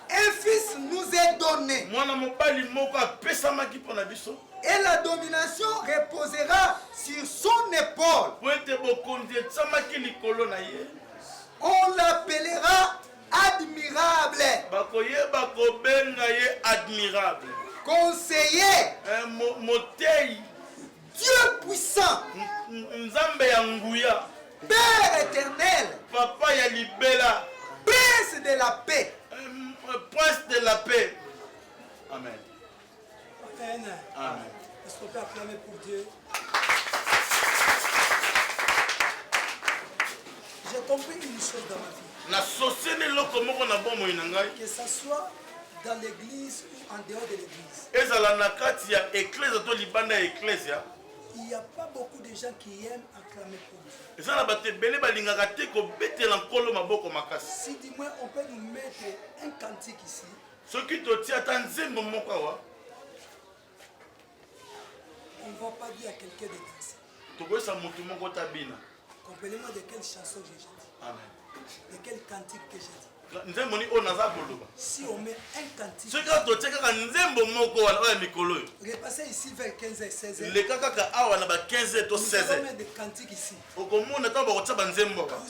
Un fils nous est donné. Et la domination reposera sur son épaule. On l'appellera admirable. Conseiller. Dieu puissant. Père éternel. Papa ya libela. Prince de la paix. Prince de la paix. Amen. Amen. Amen. Est-ce qu'on peut acclamer pour Dieu? J'ai compris une chose dans ma vie. Que ça soit dans l'église ou en dehors de l'église. Il n'y a pas beaucoup de gens qui aiment acclamer pour Dieu. Si du moins on peut nous mettre un cantique ici. On ne va pas dire à quelqu'un de danser. Comprenez-moi de quelle chanson j'ai dit. Amen. De quel cantique que j'ai dit. Si on met un cantique, repassez ici vers 15 et 16 heures. Nous allons mettre des cantiques ici. Vous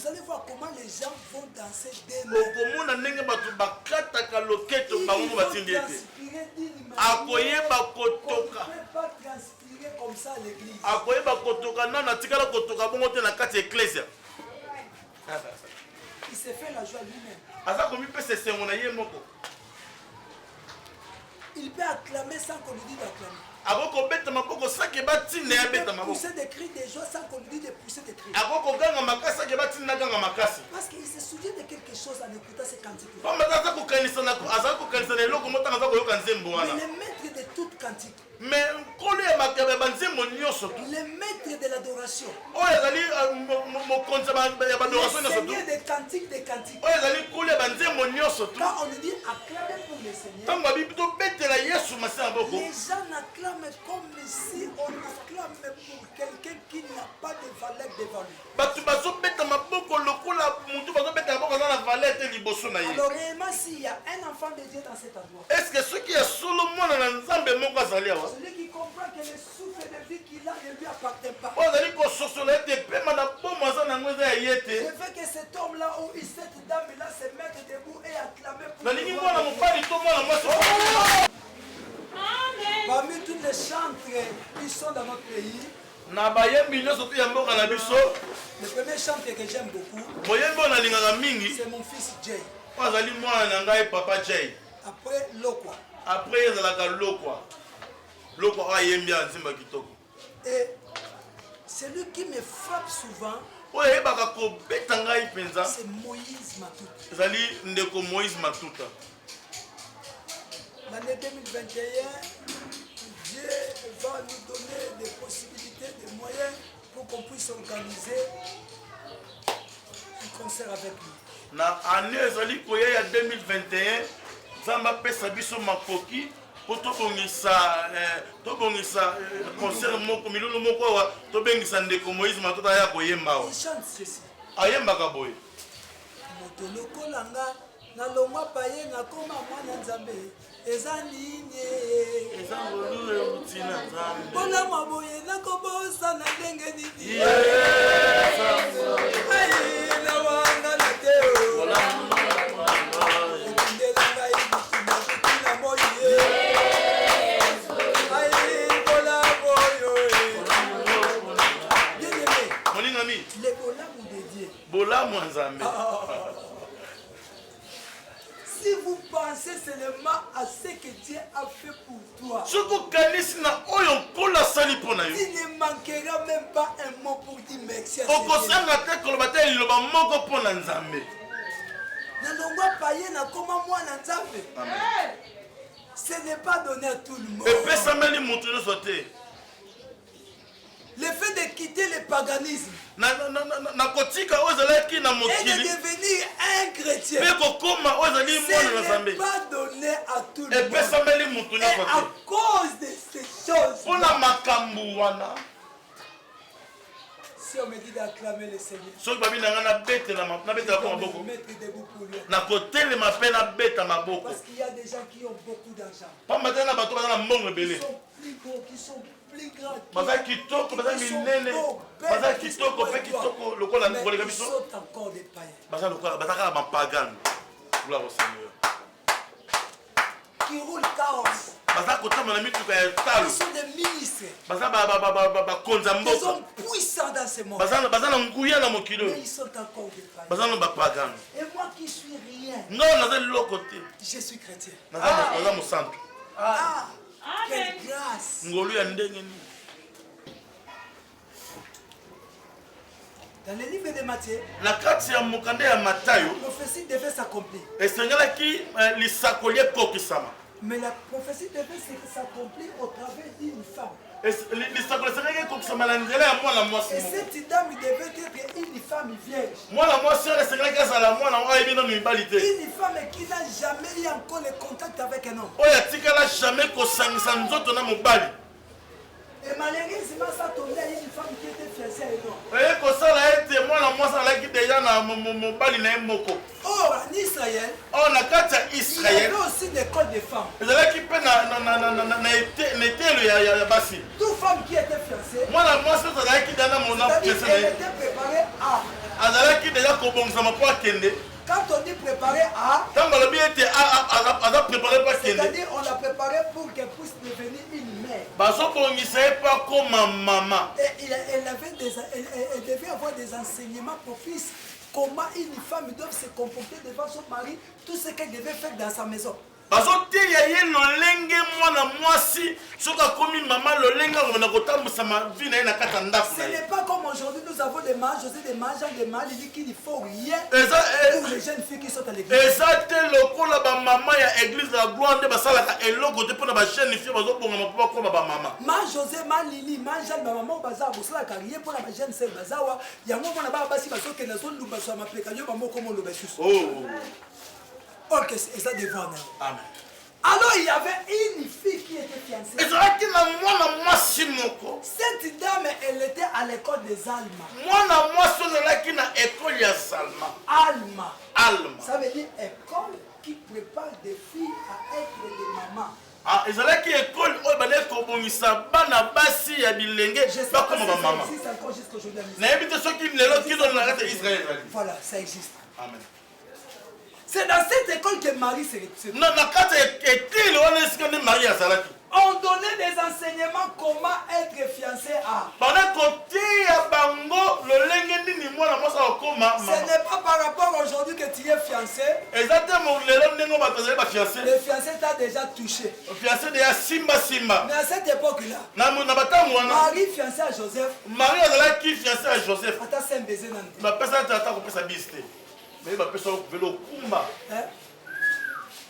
allez voir comment les gens vont danser dès Ils vont transpirer d'une manière qu'on ne peut pas transpirer comme ça à l'église. Il s'est fait la joie lui-même. Il peut acclamer sans qu'on lui dise d'acclamer. Il peut pousser des cris de joie sans qu'on lui dise de pousser des cris. Parce qu'il se souvient de quelque chose en écoutant ces cantiques-là. Mais le maître de toute cantique, le maître de l'adoration, le Seigneur des cantiques des cantiques. Quand on nous dit acclamer pour le Seigneur, les gens n'acclament comme si on acclame pour quelqu'un qui n'a pas de valeur devant lui. Alors réellement, s'il y a un enfant de Dieu dans cet endroit, celui qui comprend que le souffle de vie qu'il a ne lui appartient pas, je veux que cet homme-là ou cette dame-là se mette debout et acclamer pour le parmi tous les chantres qui sont dans notre pays, le premier chantre que j'aime beaucoup, c'est mon fils Jay. Après Lokwa. Et celui qui me frappe souvent, c'est Moïse Matuta. L'année 2021, Dieu va nous donner des possibilités, des moyens pour qu'on puisse organiser un concert avec lui. Na année ezali koya ya 2021 zamba pesa biso makoki po tobongisa concert moko milulu moko wa tobengisa ndeko Moïse Matuta ya koyemba wa. Il chante ceci. Ayemba boye. Moto lokolanga na longwa paye na koma mwana nzambe eza nini eza ngolule utina nzambe bona maboye na kobosa na ndenge nini na wanga na teo ndelanga ibutina butina moye bola boyo bien-aimé molingami le bolamu de Dieu bolamu nzambe. Si vous pensez seulement à ce que Dieu a fait pour toi, tu ne manqueras même pas un mot pour dire merci à ce n'est pas donné à tout le monde. Le fait de quitter le paganisme et de devenir un chrétien, ce n'est pas donné à tout le monde. Et à cause de ces choses, Si on me dit d'acclamer le Seigneur. Soki babi na ngana bete na bete la maboko. Mettre debout pour lui. Na kotel ma peine na bete maboko. Parce qu'il y a des gens qui ont beaucoup d'argent. Pas matin na bato na mbongo belé. Qui sont plus gros, qui sont plus grands. Baza kitoko, baza minene. Baza kitoko, pe kitoko lokola ngoleka biso. Ils sont encore des païens. Baza lokola baza ka ba pagan. Gloire au Seigneur. Qui roulent chaos. Baza kotama na mituka ya talo. Ils sont des ministres. Baza ba konza mboka. Ils sont puissants dans ce monde. Baza na nguya na mokilo. Mais ils sont encore des païens. Baza na ba pagan. Et moi qui suis rien. Non, naza lokote. Je suis chrétien. Naza mo santo. Ah, quelle grâce. Ngolu ya ndenge ni. Dans le livre de Matthieu, Na kati ya mokande ya Matayo, la prophétie devait s'accomplir. esengelaki lisakoli ekokisama. Mais la prophétie devait s'accomplir au travers d'une femme. Lisakoli esengelaki ekokisama na nzela ya mwana mwasi Et moko. cette dame devait être une femme vierge. Mwana mwasi oyo esengelaki azala mwana oyo ayebi nano mibali te. Une femme qui n'a jamais eu encore le contact avec un homme. Oyo atikala jamais kosangisa nzoto na mobali. Et malheureusement, ça tombait à une femme qui était fiancée à un homme. Eye kosala ete mwana mwasi alaki deja na mobali na ye moko. Or, en Israël, Oyo na kati ya il y Israel avait aussi une école de femmes. ezalaki mpe na etelo ya basi. Toute femme qui était fiancée, Mwana mwasi oyo azalaki deja na mona c'est-à-dire pese na elle ye. était préparée à. Azalaki deja kobongisama mpo akende. Quand on dit préparée à, Ntango alobi ete aza prépare mpo akende. c'est-à-dire on l'a préparée pour qu'elle puisse devenir une mère. bazobongisa ye mpo akoma mama. Et elle devait avoir des enseignements propices. Comment une femme doit se comporter devant son mari, tout ce qu'elle devait faire dans sa maison. bazoteya ye lolenge mwana mwasi soki akomi mama lolenge akomana kotambwisama vi na ye na kati ya ndako Ce na ye. n'est pas comme aujourd'hui, nous avons des mages, des mages, il dit qu'il ne faut rien pour les jeunes filles qui sont à l'église. eza te lokola bamama ya église ya gloire nde basalaka eloko te mpo na bajeune fille bazobongama mpo bakoma bamama. Ma José, ma Lili, ma Jeanne, ma maman, baza, bosala carrière pour la jeune sœur bazawa. Yango mona ba basi basoke na zone luba so ma pleka yo bamo comme le basus. Oh. Ok, c'est ça devant. Amen. Alors il y avait une fille qui était fiancée. ezalaki na mwana mwasi moko. Cette dame, elle était à l'école des Alma. Mwana mwasi oyo azalaki na ekole ya Salma. Alma. Ça veut dire école qui prépare des filles à être des mamans. ezalaki ekole oyo bandeki kobongisa bana basi ya bilenge bakoma bamama. nayebi te soki lelo kino na kati ya Israel ezali. Voilà, ça existe. Amen. C'est dans cette école que Marie s'est. na kati ya etele wana esika nde Marie azalaki. On donnait des enseignements comment être fiancé à. bana koteya bango lolenge nini mwana mwasi akokoma Ce mama. n'est pas par rapport aujourd'hui que tu es fiancé. eza te lelo ndenge bato azali bafiance. Le fiancé t'a déjà touché. fiance deya simba. Mais à cette époque-là, na batango wana Marie fiancée à Joseph, Marie azalaki fiance ya Joseph. ata se baiser dans le bapesa te ata kopesa bisi te me bapesa velo kumba.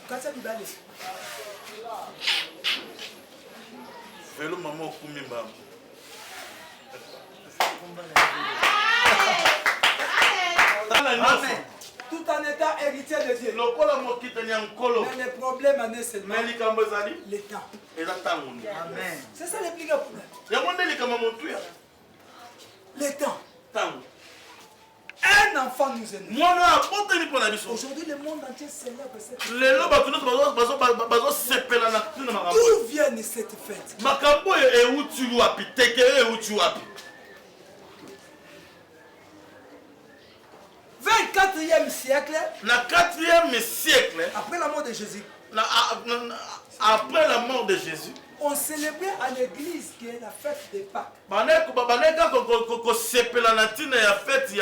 Quand ça libéré. velo mama okumi mbamba. Amen. Tout en étant héritier de Dieu. lokola mokitani ya nkolo. Mais le problème en est seulement me likambo ezali le temps. eza ntango nde. Amen. C'est ça le plus grand problème. yango nde likambo motuya Le temps. ntango. Un enfant nous aime. mwana aboteli mpo na biso. Aujourd'hui, le monde entier célèbre cette fête. lelo bato nyonso bazosepela na ntina makambo. D'où vient cette fête? makambo oyo euti wapi teke oyo euti wapi. 24e siècle, na 4e siècle après la mort de Jésus, après la mort de Jésus, on célébrait à l'église qui est la fête des Pâques. baneka kosepela na ntina ya fete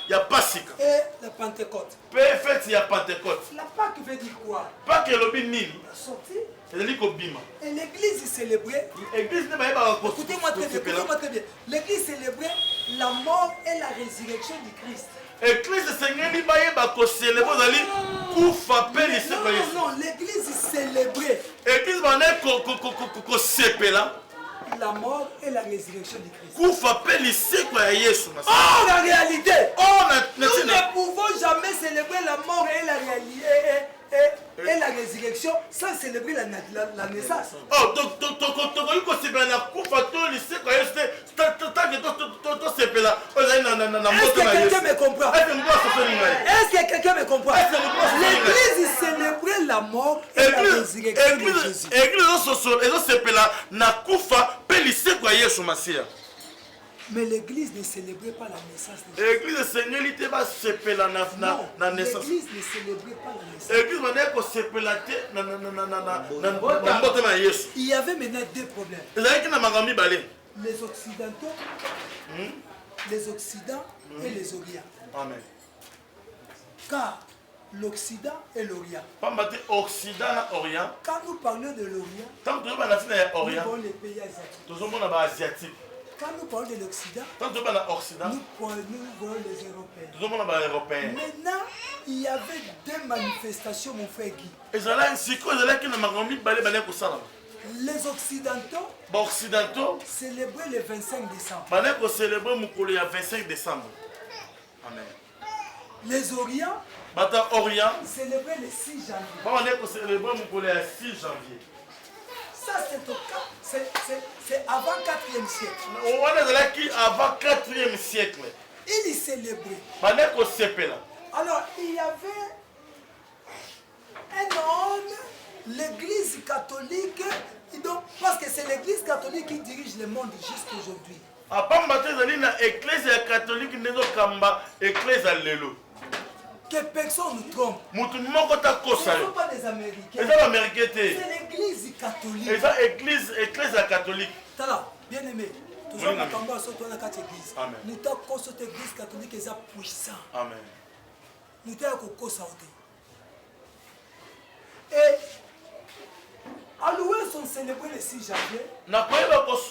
ya pasika Et la Pentecôte. mpe fete ya Pentecôte. La Pâque veut dire quoi? pake elobi nini La sortie. ezali kobima. Et l'église célébrait. église nde bayebaka Écoutez-moi très bien, écoutez-moi très bien. L'église célébrait la mort et la résurrection du Christ. église esengeli bayeba koseleba ozali kufa mpe lisekwa yesu. Non, l'église célébrait église banaye kosepela la mort et la résurrection du Christ. kufa mpe lisekwa ya yesu. Or, en réalité, or nous ne pouvons jamais célébrer la mort et la résurrection résurrection sans célébrer la naissance. Oh, donc il faut célébrer la coupe à tout le lycée quand il est est-ce que quelqu'un me comprend? Est-ce que quelqu'un me comprend? L'église célébrait la mort et la résurrection de Jésus. Mais l'église ne célébrait pas la naissance de Jésus. L'église du Seigneur n'était pas célébrée la naissance. L'église ne célébrait pas la naissance. L'église n'est pas célébrée la naissance. Il y avait maintenant deux problèmes. Les occidentaux, les Occidents et les Orients. Amen. Car l'Occident et l'Orient. Quand nous parlons de l'Orient, nous voyons les pays asiatiques. Quand nous parlons de l'Occident, nous voyons les Européens. Maintenant, il y avait deux manifestations, mon frère Guy. Les Occidentaux célébraient le 25 décembre. Amen. Les Orients célébraient le 6 janvier. Ça, c'est avant 4e siècle. Avant 4e siècle. Il y célébrait. Alors, il y avait un homme, l'église catholique, parce que c'est l'église catholique qui dirige le monde jusqu'à aujourd'hui. Que personne ne trompe. Ce ne sont pas des Américains. C'est l'église catholique. L'église catholique. Bien aimé. Toujours quand on va sortir dans cette église. Nous avons cette église catholique qui est puissante. Amen. Nous avons sauté. Et à l'ouest, on célébrait le 6 janvier. Et l'autre côté,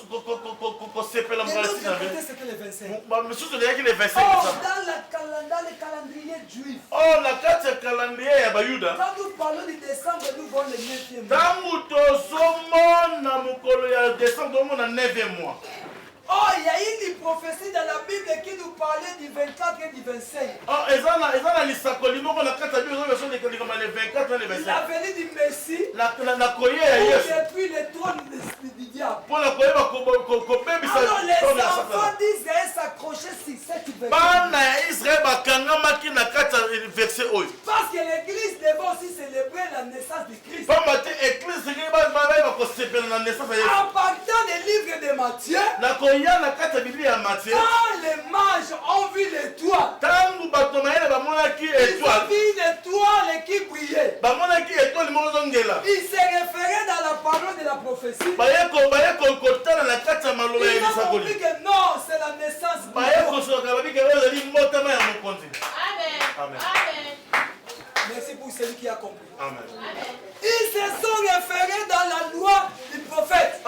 c'était le 25. Dans le calendrier juif. Quand nous parlons du décembre, nous voyons le 9e mois. Oh, il y a une prophétie dans la Bible qui nous parlait du 24 et du 25. La venue du Messie pour détruire le trône du diable. Alors les enfants d'Israël s'accrochaient sur cette verset. Parce que l'église devait aussi célébrer la naissance de Christ. En partant des livres de Matthieu, quand les mages ont vu l'étoile, ils ont vu une étoile qui brillait. Ils se référaient dans la parole de la prophétie. Ils ont compris que non, c'est la naissance de Amen. Merci pour celui qui a compris. Amen. Ils se sont référés dans la loi du prophète. Et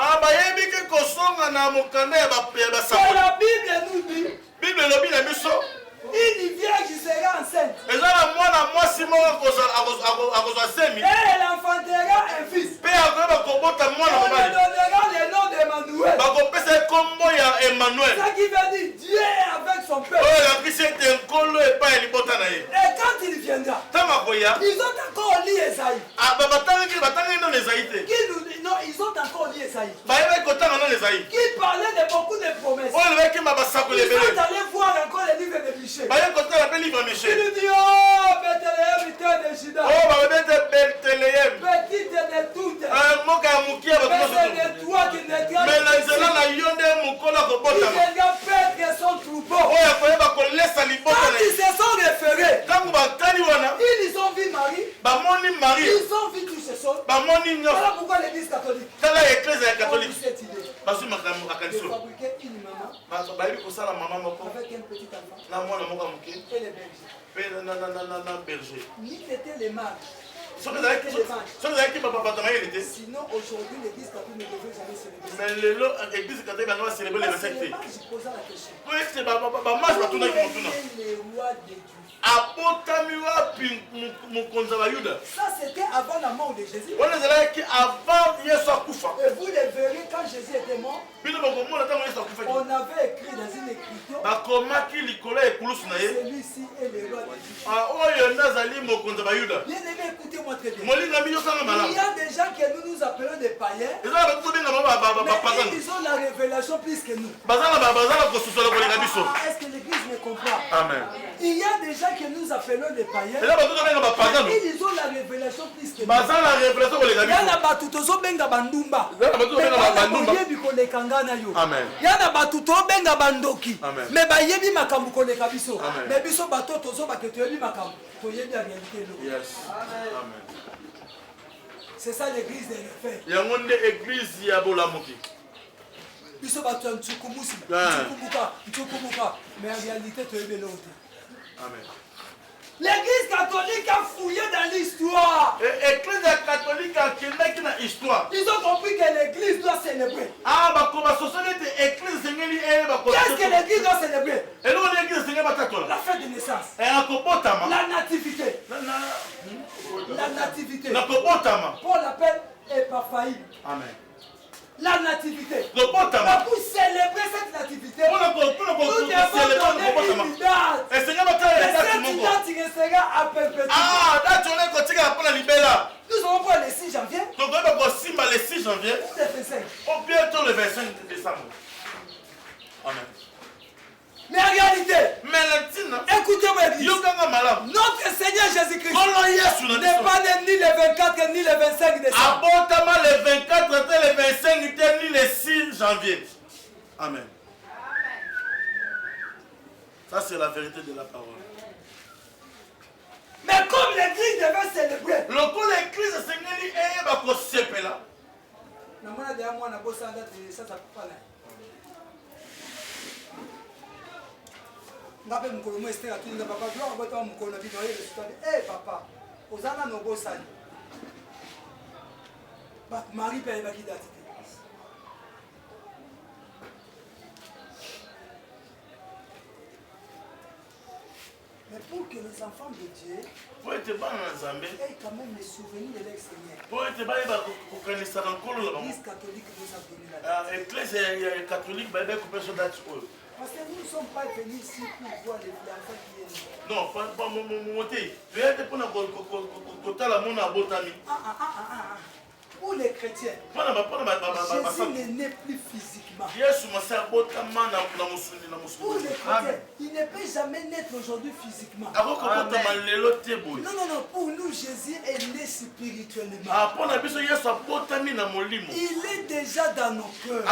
la Bible nous dit, une vierge sera enceinte. Et elle enfantera un fils. Et on lui donnera le nom d'Emmanuel. Ça qui veut dire Dieu est avec son peuple. Et quand il viendra, ils ont encore lu Esaïe. Non, ils ont encore lu Esaïe. Qui parlait de beaucoup de promesses. Ils sont allés voir encore les livres de Michel. Il nous dit, oh, Bethléem, terre de Juda. Petite de toutes. Mais c'est de toi qui naîtra. Il viendra perdre son troupeau. Quand ils se sont référés, ils ont vu Marie. Ils ont vu tous ces choses. Voilà pourquoi l'église catholique a eu cette idée de fabriquer une maman avec un petit enfant et les bergers. Ni n'étaient les mages. Sinon aujourd'hui l'église catholique ne devait jamais célébrer. Parce que les mages posaient la question. Où est les rois des Dieu? Ça c'était avant la mort de Jésus. On est là qui avant Yesu akufa. Et vous les verrez quand Jésus était mort. Bino bakomona tango Yesu akufa. On avait écrit dans une écriture. Bakomaki likolo ya ekulusu na ye. Celui-ci est le roi d'Égypte. Ah oyo nazali mokonzi ba Yuda. Bien aimé, écoutez-moi très bien. Molinga miyo kanga malamu. Il y a des gens que nous appelons des païens. Eza ba kubenga ba Mais ils ont la révélation plus que nous. bazala kosusola kolinga biso. Est-ce que l'église me comprend? Amen. Il y a des gens que nous appelons des païens. Eza ba kubenga ba pagano. Ils ont la révélation plus que nous. Bazala révélation kolinga biso. Yana batu tozo benga bandumba. Yana batu benga bandumba. Yebi koleka ngana yo. Amen. Yana batu to benga bandoki. Amen. Mais ba yebi makambu koleka biso. Amen. Mais biso bato tozo ba ke to yebi makambu. To yebi la réalité lo. Yes. Amen. C'est ça l'église des faits. Yango nde église ya bolamuki. Biso bato ntukumusi. Ntukumuka. Mais en réalité to yebi l'autre. Amen. L'église catholique a fouillé dans l'histoire. L'église catholique a kendaki na histoire. Ils ont compris que l'église doit célébrer. Ah, bakoma société église sengeli bakoma. Qu'est-ce que l'église doit célébrer? Et nous l'église sengeli batatola. La fête de naissance. Et akobotama. La nativité. La nativité. Nakobotama. Paul l'appelle Epaphaïm. Amen. La nativité. Le botama. Pour célébrer cette nativité, Nous devons donner une date. Et Seigneur va Et cette date restera à perpétuité. Ah, date on est continué pour la libéra. Nous allons voir le 6 janvier. Donc on va simba le 6 janvier. Ou le 25. Ou bientôt le 25 décembre. Amen. Mais en réalité, écoutez-moi, église. Notre Seigneur Jésus-Christ n'est pas né ni le 24 ni le 25 décembre. Abondamment le 24, le 25, ni le 6 janvier. Amen. Ça, c'est la vérité de la parole. Mais comme l'église devait célébrer. Le coup l'église, c'est qu'il y a un peu de sepela. Ngabe mukolo mo Esther atulinga papa gloire ngota mukolo na bino yele sitade eh papa ozana no bosani ba Marie pe ba kidati. Mais pour que les enfants de Dieu aient quand même les souvenirs de leur Seigneur. L'Église catholique nous a donné la date. Parce que nous ne sommes pas venus ici pour voir les enfants qui est né. Non, pas mon monter. Tu es pour pour les chrétiens, Jésus n'est né plus physiquement. Pour les chrétiens, il ne peut jamais naître aujourd'hui physiquement. Non, pour nous, Jésus est né spirituellement. Il est déjà dans nos cœurs.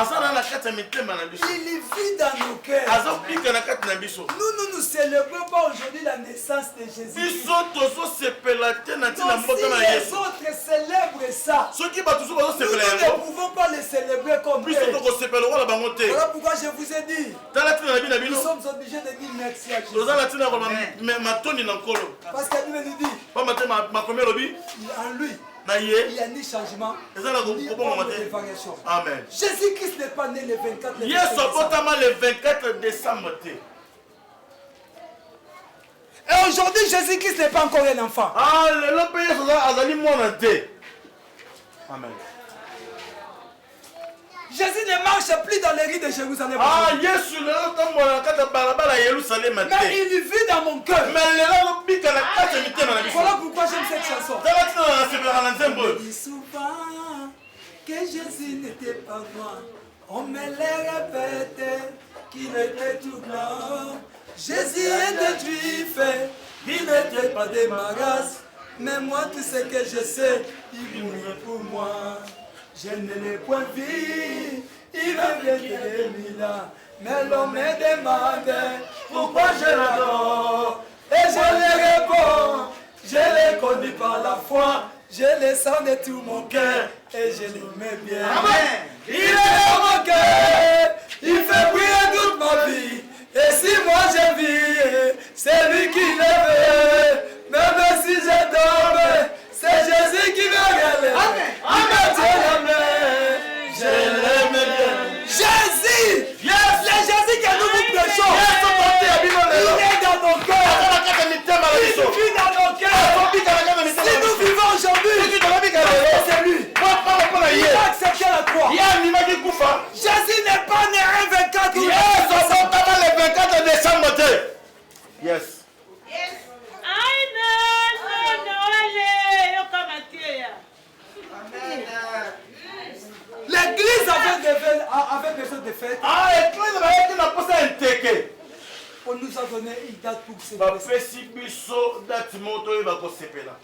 Il vit dans nos cœurs. Nous célébrons pas aujourd'hui la naissance de Jésus. Les autres célèbrent ça. Nous ne pouvons pas les célébrer comme eux. Voilà pourquoi je vous ai dit. Nous sommes obligés de dire merci à Jésus. Parce que Dieu nous dit en lui, il n'y a ni changement, ni variation. Amen. Jésus-Christ n'est pas né le 24 le 24 décembre. Et aujourd'hui, Jésus-Christ n'est pas encore un enfant. Amen. Jésus ne marche plus dans les rues de Jérusalem. Mais il vit dans mon cœur. Voilà pourquoi j'aime cette chanson. Je dis souvent que Jésus n'était pas moi. On me les répète qu'il était tout blanc. Jésus était juif, il n'était pas de ma race. Mais moi, tout ce que je sais, il mourit pour moi. Je ne l'ai point vu, il va bien de là. Mais l'homme me demande pourquoi je l'adore. Et je lui réponds, je l'ai connu par la foi. Je le sens de tout mon cœur et je l'aimais bien. Amen. Il est dans mon cœur, il fait briller toute ma vie. Et si moi je vis, c'est lui qui le veut. Même si je tombe, c'est Jésus qui me relève. Il me tient la main, je l'aime bien. Jésus, le Jésus que nous vous prêchons, il est dans nos cœurs. Il vit dans nos cœurs. Si nous vivons aujourd'hui, avait besoin de fêtes. Ah, église bayaki na posa enteke. On nous a donné une date pour célébrer. Bapesi biso date moto oyo bakosepela.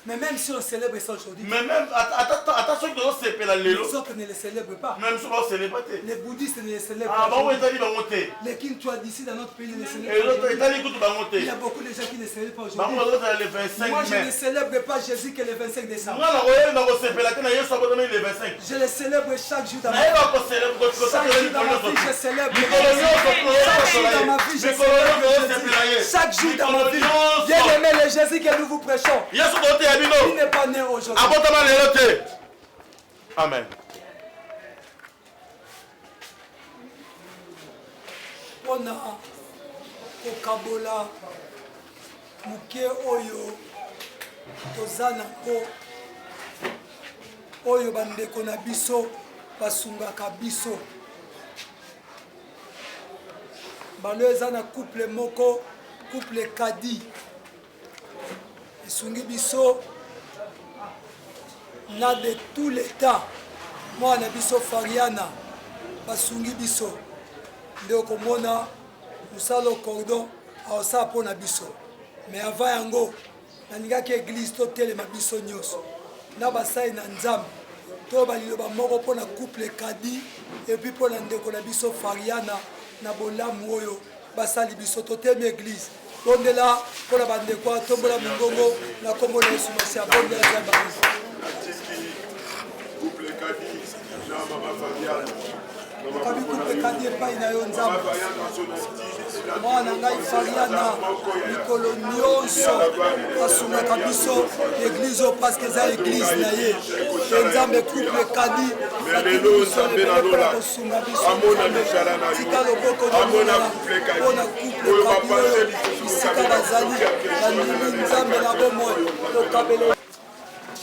Mais même si on célèbre ça aujourd'hui, Mais même, attention que nous sepela lelo. les autres ne les célèbrent pas. Même si on célèbre pas. Les bouddhistes ne les célèbrent Ah, pas. bah, on est allé dans mon thé. Les Kintois d'ici dans notre pays ne les célèbrent Et pas. l'autre est aujourd'hui. allé écouter dans mon thé. Il y a beaucoup de gens qui ne célèbrent pas Bah, aujourd'hui. moi, l'autre est le 25 Moi, je ne mai. célèbre pas Jésus que le 25 décembre. Moi, la royale dans mon sepela, que na yesu abonné le 25. Je le célèbre chaque jour dans ma Na vie. yeba ko célèbre ko Chaque jour dans ma vie, je célèbre. Chaque jour dans ma vie, je célèbre Jésus. Chaque jour dans ma vie. Bien aimé le Jésus que nous vous prêchons. Yesu kote ya bino. Il n'est pas né aujourd'hui. Abotama lelo te. Amen. Pona kokabola muke oyo toza nango oyo bandeko na biso basungaka biso balo eza na couple moko couple kadi esungi biso na de tout les temps mwana biso Fariana basungi biso nde okomona mosala cordon aosala mpona biso mais avant yango nalingaki église totelema biso nyonso na basali na nzambe to baliloba moko mpona couple kadi epuis mpona ndeko na biso Fariana na bolamu oyo basali biso totemi église tondela mpona bandeko atombola mongongo na kombo na Yesu Masiya bondela nzambe okabi couple kadi epai na yo nzambe mwana ngai Fariana mikolo nyonso asungaka biso église oyo parceke eza église na ye e nzambe couple kadi mpona kosunga biso tika loboko mpona couple kadi oyo bisika bazali bandimi nzambe na bomoi tokabele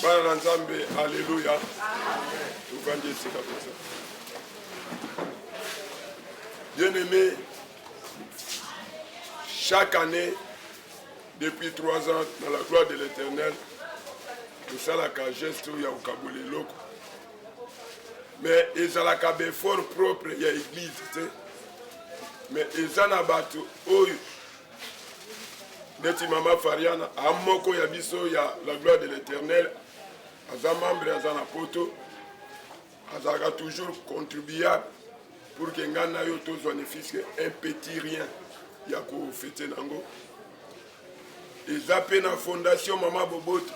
bana na nzambe alleluya tokandi esika koza bien-aimé. Chaque année, depuis 3 ans, dans la gloire de l'Éternel, nous sommes à la geste où il y a au Kaboulé loko. Mais ils ont la cabe fort propre, il y a l'église. Mais ils ont la bateau, où Neti Mama Fariana, à Moko Yabiso, il y a la gloire de l'Éternel, à Zamambre, à Zanapoto, à Zaga toujours contribuable. Pour que ngana yo tozwa ne fiske un petit rien ya ko fete nango eza pe na fondation Mama Boboto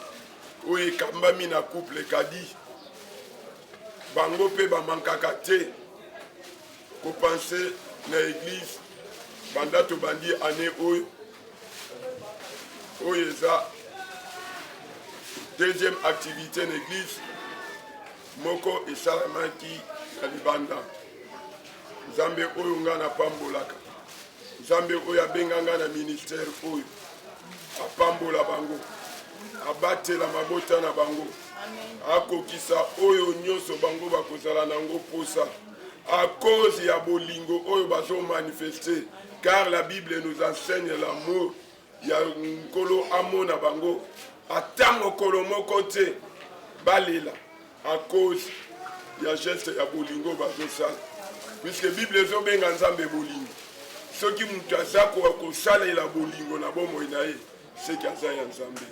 oyo ekambami na couple kadi bango pe bamankaka te kopense na église banda tobandi année oyo eza deuxième activité na église moko esalamaki na libanda Nzambe oyo nga na pambolaka Nzambe oyo abenganga na ministère oyo apambola bango abatela mabota na bango akokisa oyo nyonso bango bakozala nango posa à cause ya bolingo oyo bazo manifester car la Bible nous enseigne l'amour ya nkolo amona bango atango kolo moko te balela à cause ya geste ya bolingo bazo sala puisque la Bible est bien nzambe bolingo soki mutu aza kosalela bolingo na bomoi na ye seki aza ya nzambe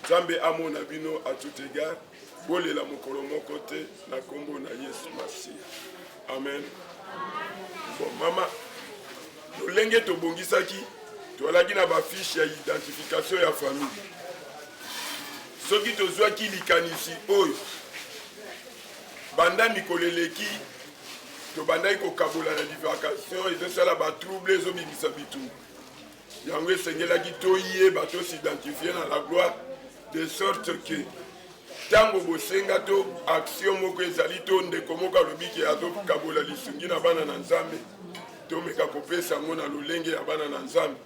nzambe amona bino à tout égard bolela mokolo moko te na kombo na Yesu Masiya amen. Bon mama lolenge tobongisaki tolaki na bafiche ya identification ya famille soki tozwaki likanisi oyo banda mikolo eleki tobandaki kokabola na divagation ezosala batrouble ezobimisa bitumbu yango esengelaki toyeba tosidentifie na la gloire de sorte que ntango bosenga to action moko ezali to ndeko moko alobiki azokabola lisungi na bana na nzambe tomeka kopesa yango na lolenge ya bana na nzambe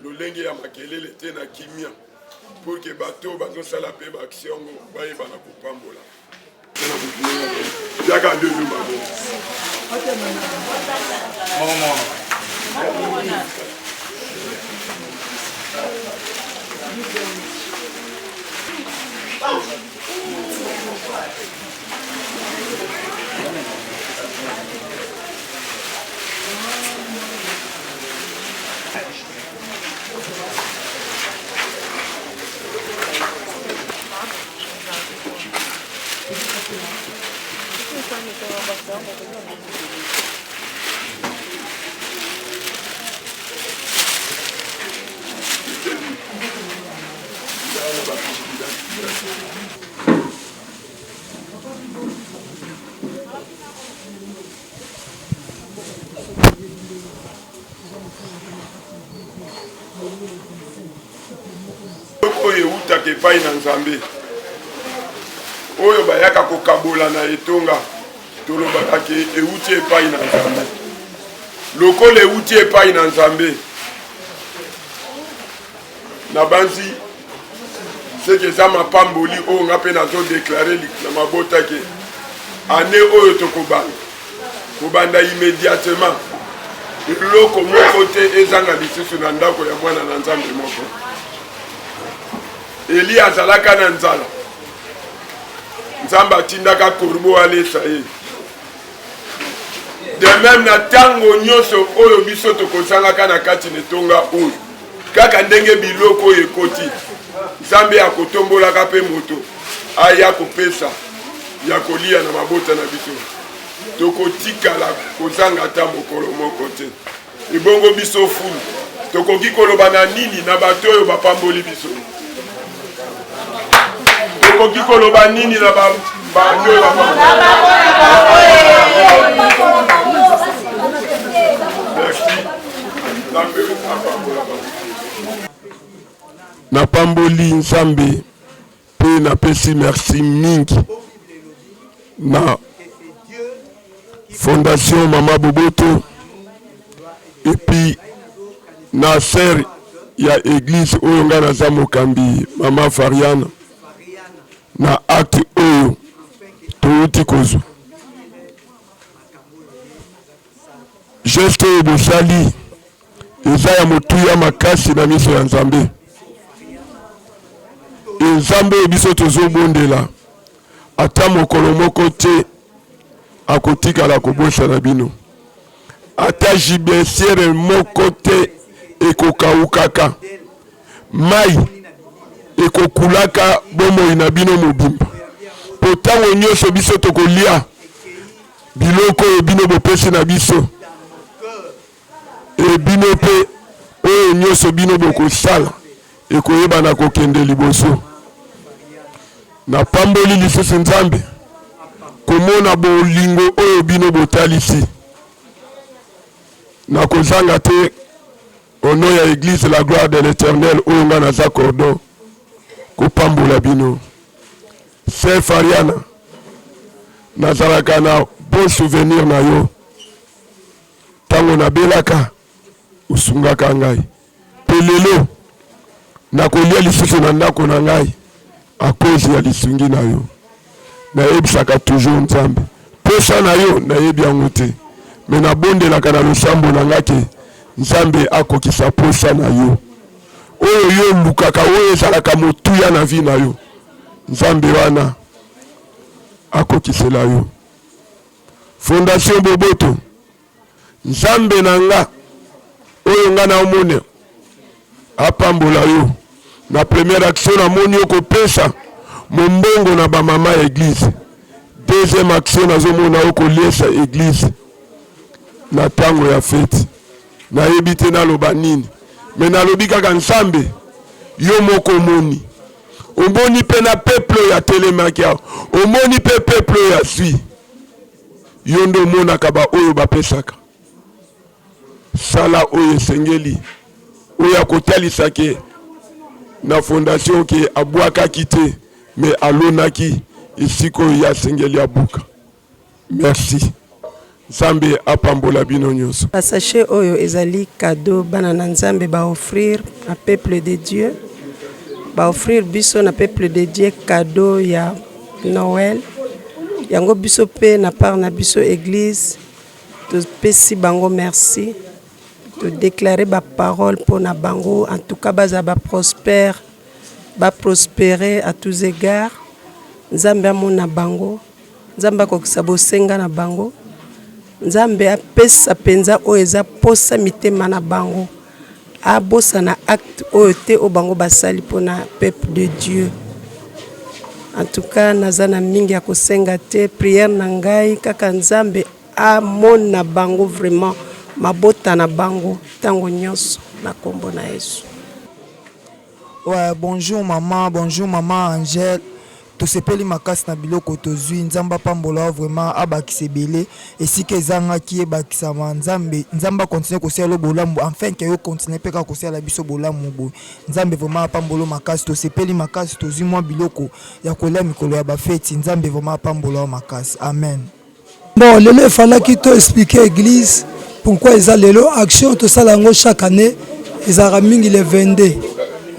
lolenge ya makelele te na kimia pour que bato bazosala mpe baaction yango bayeba na kopambola yaka ndezu mabo oyo eutaka epai na nzambe oyo bayaka kokabola na etonga tolobaka ke euti epai na nzambe lokola euti epai na nzambe na banzi seke eza mapamboli oyo nga mpe nazodeklare na mabota ke ane oyo kobanda immédiatement eloko moko te ezanga lisusu na ndako ya mwana na nzambe moko. Eli azalaka na nzala nzambe atindaka korbo alesa ye de même na ntango nyonso oyo biso tokozangaka na kati netonga oyo kaka ndenge biloko oyo ekoti nzambe akotombolaka mpe moto aya kopesa ya kolia na mabota na biso tokotikala kozanga ata mokolo moko te ebongo biso fulu tokoki koloba na nini na bato oyo bapamboli biso tokoki koloba nini na bato oyo napamboli nzambe mpe napesi merci mingi na Fondation Mama Boboto et puis na sœur ya église oyo nga naza mokambi Mama Fariana na acte oyo touti kozwa geste oyo bosali eza ya motuya makasi na miso ya nzambe nzambe oyo biso tozobondela ata mokolo moko te akotikala kobosa na bino ata jibesiere moko te ekokaukaka mai ekokulaka bomoi na bino mobimba po ntango nyonso biso tokolia biloko oyo bino bopesi na biso bino mpe oyo nyonso bino bokosala ekoyebana kokende liboso na pamboli lisusu nzambe komona bolingo oyo bino botalisi na kozanga te au nom ya église la gloire de l'éternel oyo nga naza cordon kopambola bino Sœur Fariana nazalaka na bon souvenir na yo ntango nabelaka osungaka ngai mpe lelo nakolia lisusu na ndako na ngai a cause ya lisungi na yo nayebisaka toujours nzambe posa na yo nayebi yango te me nabondelaka na losambo na nga ke nzambe akokisa posa na yo oyo yo lukaka oyo ezalaka motuya na vi na yo nzambe wana akokisela yo. Fondation Boboto nzambe na nga oyo nga naomona apambola yo na première action namoni yo kopesa mombongo na bamama ya église. Deuxième action nazomona yo koliesa église na tango ya fete nayebi te naloba nini me nalobi kaka nzambe yo moko omoni omoni mpe na peuple ya telemaki awa omoni mpe peuple ya zwi yo nde omonaka baoyo bapesaka sala oyo esengeli oyo akotalisa ke na fondation ke abwakaki te me alonaki esika oyo ya sengeli abuka. Merci. Nzambe apambola bino nyonso. Sachet oyo ezali cadeau bana na nzambe ba offrir na peuple de Dieu. Ba offrir biso na peuple de Dieu cadeau ya Noël. Yango biso pe na part na biso église. To pesi bango merci. To déclarer ba parole pour na bango en tout cas baza ba prospère, ba prospérer à tous égards. Nzambe amona bango. Nzambe akokisa bosenga na bango. Nzambe apesa penza oyo eza posa mitema na bango abosa na acte oyo te o bango basali pona peuple de Dieu. En tout cas naza na mingi ya kosenga te prière na ngai kaka Nzambe amona bango vraiment mabota na bango tango nyonso na kombo na Yesu. Ouais, bonjour maman Angèle. To sepeli makasi na biloko tozwi Nzamba pambola vraiment abakise belé et si ke zanga ki ebakisa Nzambe continue ko sela bolamu enfin que yo continue pe ka ko sela biso bolamu bo Nzambe vraiment pambolo makasi to sepeli makasi tozwi mwa biloko ya kolia mikolo ya bafeti Nzambe vraiment pambola makasi. Amen. Bon, lelo il fallait qu'il te explique l'église pourquoi ils ont lelo action to sala ngo chaque année ils ont mingi le 22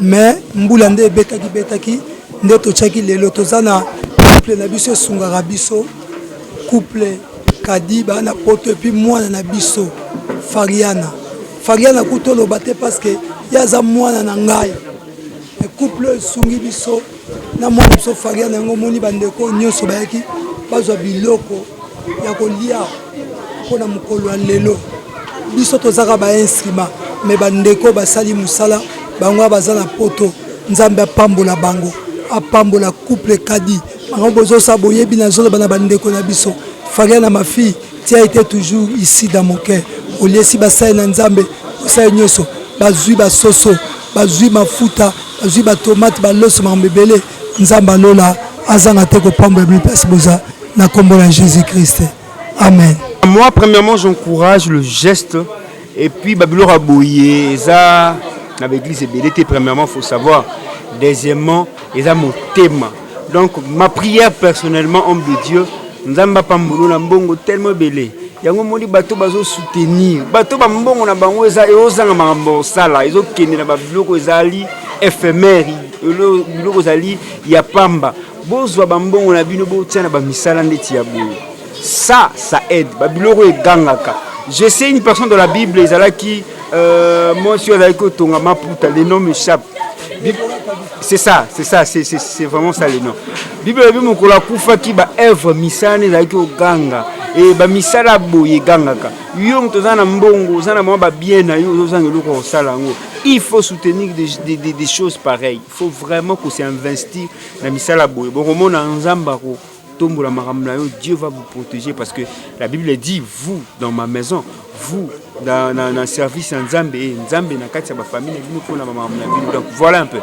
mais mbulande betaki nde tochaki lelo tozana couple na biso sungaka biso couple Kadiba na poto puis mwana na biso Fariana kutolo bate parce que yaza mwana na ngai couple sungi biso na mwana biso Fariana ngo moni bandeko nyonso bayaki bazwa biloko ya kolia pona mukolo lelo biso tozaka ba instrument mais bandeko basali musala bango bazana poto Nzambe apambola bango apambola couple Kadi bango bozo saboye bina zolo bana bandeko na biso Fariana ma fille tu as été toujours ici dans mon cœur au lieu si basai na Nzambe osai nyoso bazui basoso bazui mafuta bazui ba tomate ba loso mambebele Nzamba lola azanga te ko pambola bi place boza na kombo na Jésus-Christ. Amen. Moi premièrement j'encourage le geste et puis Babylore aboyé ça dans l'église ebelete premièrement faut savoir. Deuxièmement, ils ont mon thème. Donc, ma prière personnellement, homme de Dieu, nous avons pas mbongo tellement belé. Yango moni bateau bazo soutenir. Bateau ba mbongo na bango eza e ozanga mambo sala. Ils ont kende na ba biloko ezali éphémère. Biloko ezali ya pamba. Bozwa ba mbongo na bino bo tia na ba misala ndeti ya boye. Ça aide. Ba biloko e gangaka. Je sais une personne dans la Bible, ezalaki moi sur la kotonga maputa, les noms m'échappent. C'est ça, c'est vraiment ça le nom. Bible a dit mon kola kufa ki ba œuvre misane la ki oganga et ba misala boye gangaka. Yo tozana mbongo, zana mo ba bien na yo zanga loko sala ngo. Il faut soutenir des choses pareilles. Il faut vraiment qu'on s'investir dans misala boye. Bon comment na Nzamba ko tombola makamna yo Dieu va vous protéger parce que la Bible dit vous dans ma maison, vous dans service Nzambe et Nzambe na kati ya ba famille na bino ko na makamna bino. Donc voilà un peu.